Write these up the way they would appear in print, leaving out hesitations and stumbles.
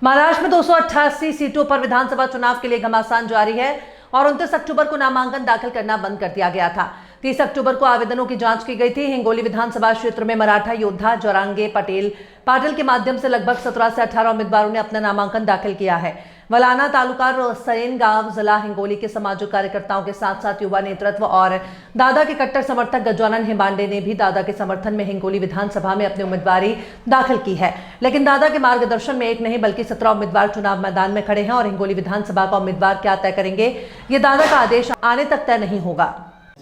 महाराष्ट्र में 288 सीटों पर विधानसभा चुनाव के लिए घमासान जारी है और 29 अक्टूबर को नामांकन दाखिल करना बंद कर दिया गया था। 30 अक्टूबर को आवेदनों की जांच की गई थी। हिंगोली विधानसभा क्षेत्र में मराठा योद्धा जोरांगे पटेल पाटिल के माध्यम से लगभग 17 से 18 उम्मीदवारों ने अपना नामांकन दाखिल किया है। वलाना तालुका सैन गांव जिला हिंगोली के सामाजिक कार्यकर्ताओं के साथ साथ युवा नेतृत्व और दादा के कट्टर समर्थक गजानन हिमांडे ने भी दादा के समर्थन में हिंगोली विधानसभा में अपनी उम्मीदवारी दाखिल की है। लेकिन दादा के मार्गदर्शन में एक नहीं बल्कि 17 उम्मीदवार चुनाव मैदान में खड़े हैं और हिंगोली विधानसभा का उम्मीदवार क्या तय करेंगे, ये दादा का आदेश आने तक तय नहीं होगा।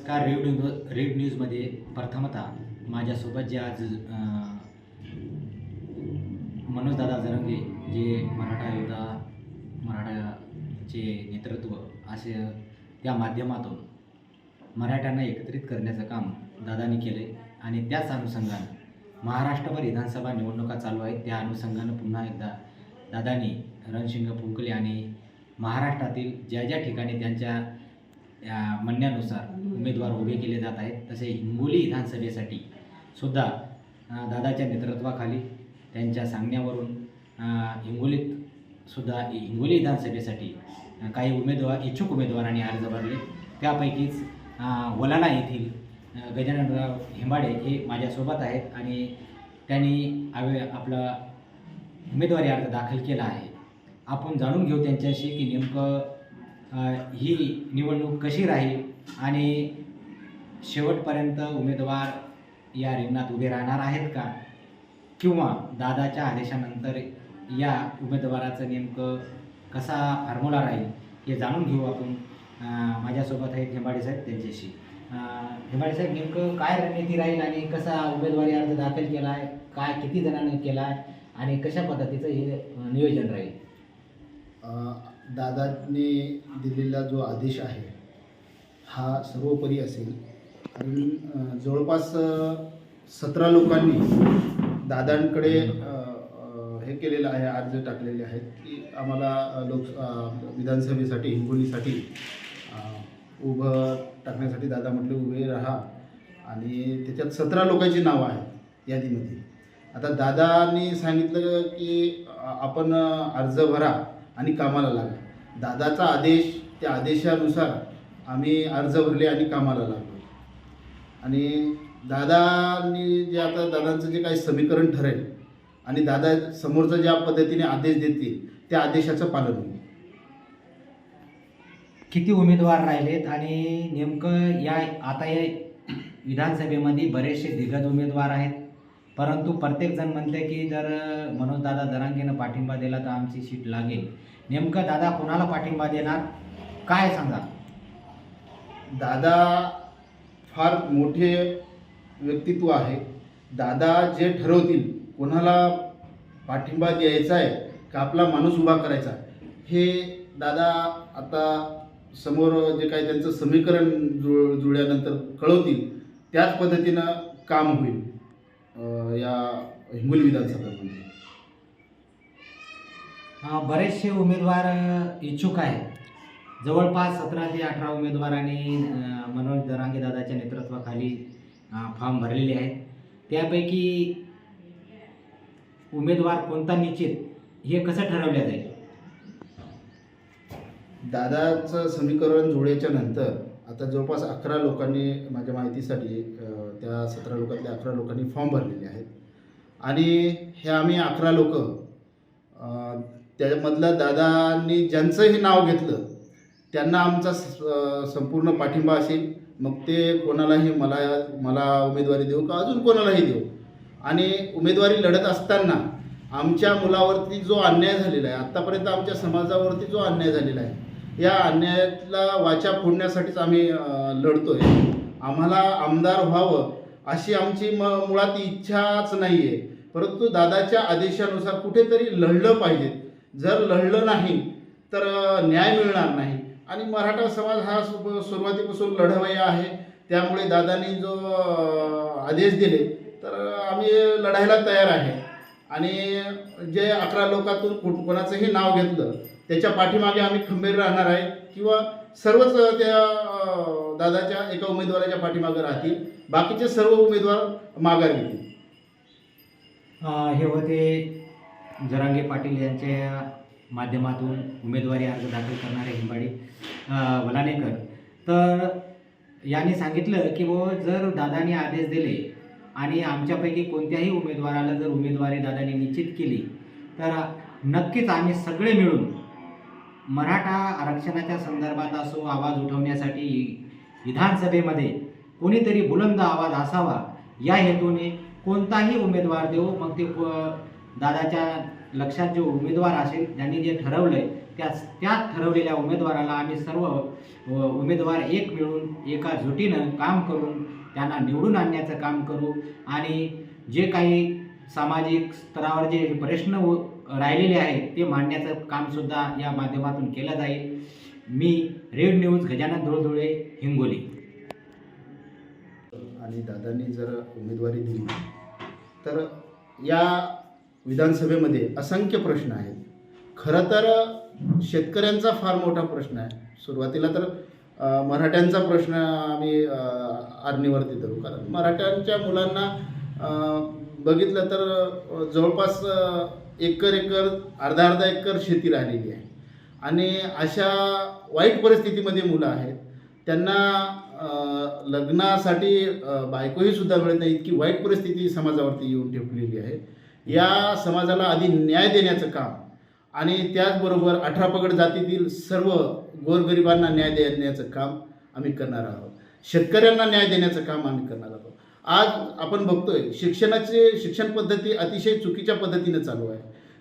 रेड न्यूजमध्ये प्रथमतः माझ्यासोबत जे आज मनोज दादा जरंगे जे मराठाचे नेतृत्व असे त्या माध्यमातून मराठ्यांना एकत्रित करण्याचं काम दादांनी केले आणि त्याच अनुषंगाने महाराष्ट्रभर विधानसभा निवडणुका चालू आहेत। त्या अनुषंगाने पुन्हा एकदा दादांनी रणशिंग फुंकले आणि महाराष्ट्रातील ज्या ज्या ठिकाणी त्यांच्या म्हणण्यानुसार उमेदवार उभे केले जात आहेत तसे हिंगोली विधानसभेसाठी सुद्धा दादाच्या नेतृत्वाखाली त्यांच्या सांगण्यावरून हिंगोली विधानसभेसाठी काही इच्छुक उमेदवारांनी अर्ज भरले। त्यापैकीच वलाना येथील गजाननराव हिंबाडे हे माझ्यासोबत आहेत आणि त्यांनी आपला उमेदवारी अर्ज दाखल केला आहे। आपण जाणून घेऊ त्यांच्याशी की नेमकं ही निवडणूक कशी राहील आणि शेवटपर्यंत उमेदवार या रिंगणात उभे राहणार आहेत का, किंवा दादाच्या आदेशानंतर या उमेदवाराचं नेमकं कसा फॉर्म्युला राहील हे जाणून घेऊ आपण। माझ्यासोबत आहेत हिंबाडे साहेब, त्यांच्याशी। हिंबाडे साहेब, नेमकं काय रणनीती राहील आणि कसा उमेदवारी अर्ज दाखल केला आहे, काय किती जणांनी केला आहे आणि कशा पद्धतीचं हे नियोजन राहील? दादांनी दिलेला जो आदेश आहे हा सर्वोपरी असेल, कारण जवळपास 17 लोकांनी दादांकडे हे केलेलं आहे, अर्ज टाकलेले आहेत की आम्हाला विधानसभेसाठी हिंगोलीसाठी उभं टाकण्यासाठी दादा म्हटले उभे राहा, आणि त्याच्यात 17 लोकांची नावं आहेत यादीमध्ये। आता दादांनी सांगितलं की आपण अर्ज भरा आणि कामाला लागा। दादाचा आदेश, त्या आदेशानुसार आम्ही अर्ज भरले आणि कामाला लागलो। आणि दादांनी जे आता दादांचं जे काही समीकरण ठरेल आणि दादा समोरचा ज्या पद्धतीने आदेश देतील त्या आदेशाचं पालन होईल। किती उमेदवार राहिलेत आणि नेमकं या विधानसभेमध्ये बरेचसे दिग्गज उमेदवार आहेत, परंतु प्रत्येकजण म्हणते की जर मनोज दादा जरांगेनं पाठिंबा दिला तर आमची सीट लागेल। नेमकं दादा कोणाला पाठिंबा देणार, काय सांगा? दादा फार मोठे व्यक्तित्व आहे। दादा जे ठरवतील कोणाला पाठिंबा द्यायचा आहे का आपला माणूस उभा करायचा हे दादा आता समोर जे काही त्यांचं समीकरण जुळल्यानंतर कळवतील, त्याच पद्धतीनं काम होईल या हिंगोली विधानसभेमध्ये। बरेचसे उमेदवार इच्छुक आहेत, जवळपास 17 ते 18 उमेदवारांनी मनोज जरांगे दादाच्या नेतृत्वाखाली फॉर्म भरलेले आहेत। त्यापैकी उमेदवार कोणता निश्चित हे कसं ठरवलं जाईल? दादाचं समीकरण जुळल्याच्या नंतर आता जवळपास 11 लोकांनी, माझ्या माहितीसाठी त्या 17 लोकांतल्या 11 लोकांनी फॉर्म भरलेले आहेत आणि हे आम्ही 11 लोक त्यामधलं दादांनी ज्यांचंही नाव घेतलं त्यांना आमचा संपूर्ण पाठिंबा असेल। मग ते कोणालाही मला उमेदवारी देऊ का अजून कोणालाही देऊ, आणि उमेदवारी लढत असताना आमच्या मुलावरती जो अन्याय झालेला आहे, आत्तापर्यंत आमच्या समाजावरती जो अन्याय झालेला आहे, या अन्यायाला वाचा फोडण्यासाठीच आम्ही लढतोय। आम्हाला आमदार व्हावं अशी आमची मुळात इच्छाच नाही आहे, परंतु दादाच्या आदेशानुसार कुठेतरी लढलं पाहिजे। जर लढलं नाही तर न्याय मिळणार नाही, आणि मराठा समाज हा सुरुवातीपासून लढवय्या आहे। त्यामुळे दादांनी जो आदेश दिले तर आम्ही लढायला तयार आहे, आणि जे 11 लोकांतून कोणाचंही नाव घेतलं त्याच्या पाठीमागे आम्ही खंबीर राहणार आहे, किंवा सर्वच त्या दादाच्या एका उमेदवाराच्या पाठीमागे राहतील, बाकीचे सर्व उमेदवार माघार घेतील। हे होते जरांगे पाटील यांच्या माध्यमातून उमेदवारी अर्ज दाखल करणारे हिंबाडे वलानेकर, तर यांनी सांगितलं की जर दादांनी आदेश दिले आणि आमच्यापैकी कोणत्याही उमेदवाराला जर उमेदवारी दादांनी निश्चित केली तर नक्कीच आम्ही सगळे मिळून मराठा आरक्षणाच्या संदर्भात असो आवाज उठवण्यासाठी विधानसभेमध्ये कोणीतरी बुलंद आवाज असावा या हेतूने कोणताही उमेदवार देऊ, मग ते दादाच्या लक्षात जो उमेदवार असेल ज्यांनी जे ठरवलं आहे त्या ठरवलेल्या उमेदवाराला आम्ही सर्व उमेदवार एक मिळून एका जुटीनं काम करून त्यांना निवडून आणण्याचं काम करू आणि जे काही सामाजिक स्तरावर जे प्रश्न राहिलेले आहेत ते मांडण्याचं कामसुद्धा या माध्यमातून केलं जाईल. मी रेड न्यूज गजानन धुळधुळे, हिंगोली. आणि दादांनी जर उमेदवारी दिली तर या विधानसभेमध्ये असंख्य प्रश्न आहेत. खरं तर शेतकऱ्यांचा फार मोठा प्रश्न आहे. सुरुवातीला तर मराठ्यांचा प्रश्न आम्ही आर्णीवरती धरू, कारण मराठ्यांच्या मुलांना बघितलं तर जवळपास एकर अर्धा एकर शेती राहिलेली आहे आणि अशा वाईट परिस्थितीमध्ये मुलं आहेत. त्यांना लग्नासाठी बायकोही सुद्धा मिळत नाही, इतकी वाईट परिस्थिती समाजावरती येऊन ठेपलेली आहे. या समाजाला आधी न्याय देण्याचं काम आणि त्याचबरोबर 18 पगड जातीतील सर्व गोरगरिबांना न्याय देण्याचं काम आम्ही करणार आहोत. शेतकऱ्यांना न्याय देण्याचं काम आम्ही करणार आहोत. आज आपण बघतोय शिक्षण पद्धती अतिशय चुकीच्या पद्धतीनं चालू आहे.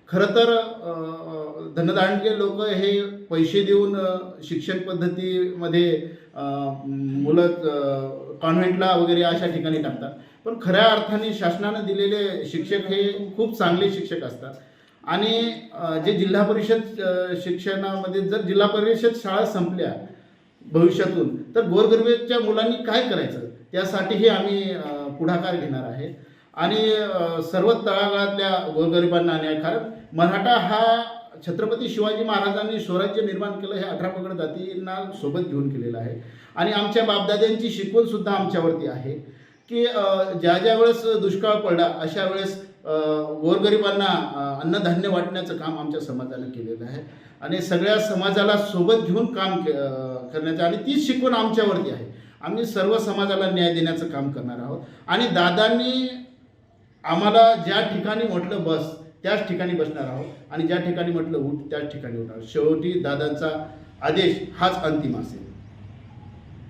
खरं तर धनदांडके लोक हे पैसे देऊन शिक्षण पद्धतीमध्ये मुलं कॉन्व्हेंटला वगैरे अशा ठिकाणी टाकतात, पण खऱ्या अर्थाने शासनानं दिलेले शिक्षक हे खूप चांगले शिक्षक असतात. आणि जे जिल्हा परिषद शिक्षणामध्ये जर जिल्हा परिषद शाळा संपल्या भविष्यातून तर गोरगरिबाच्या मुलांनी काय करायचं त्यासाठीही आम्ही पुढाकार घेणार आहे आणि सर्व तळागाळातल्या गोरगरिबांना न्याय. कारण मराठा हा छत्रपती शिवाजी महाराजांनी स्वराज्य निर्माण केलं हे 18 पगड जातींना सोबत घेऊन केलेलं आहे आणि आमच्या बापदाद्यांची शिकवणसुद्धा आमच्यावरती आहे की ज्या वेळेस दुष्काळ पडला अशा वेळेस गोरगरिबांना अन्नधान्य वाटण्याचं काम आमच्या समाजानं केलेलं आहे आणि सगळ्या समाजाला सोबत घेऊन काम करण्याचं आणि तीच शिकवण आमच्यावरती आहे. आम्ही सर्व समाजाला न्याय देण्याचं काम करणार आहोत आणि दादांनी आम्हाला ज्या ठिकाणी म्हटलं बस त्याच ठिकाणी बसणार आहोत आणि ज्या ठिकाणी म्हटलं उठ त्याच ठिकाणी उठणार. शेवटी दादांचा आदेश हाच अंतिम असेल.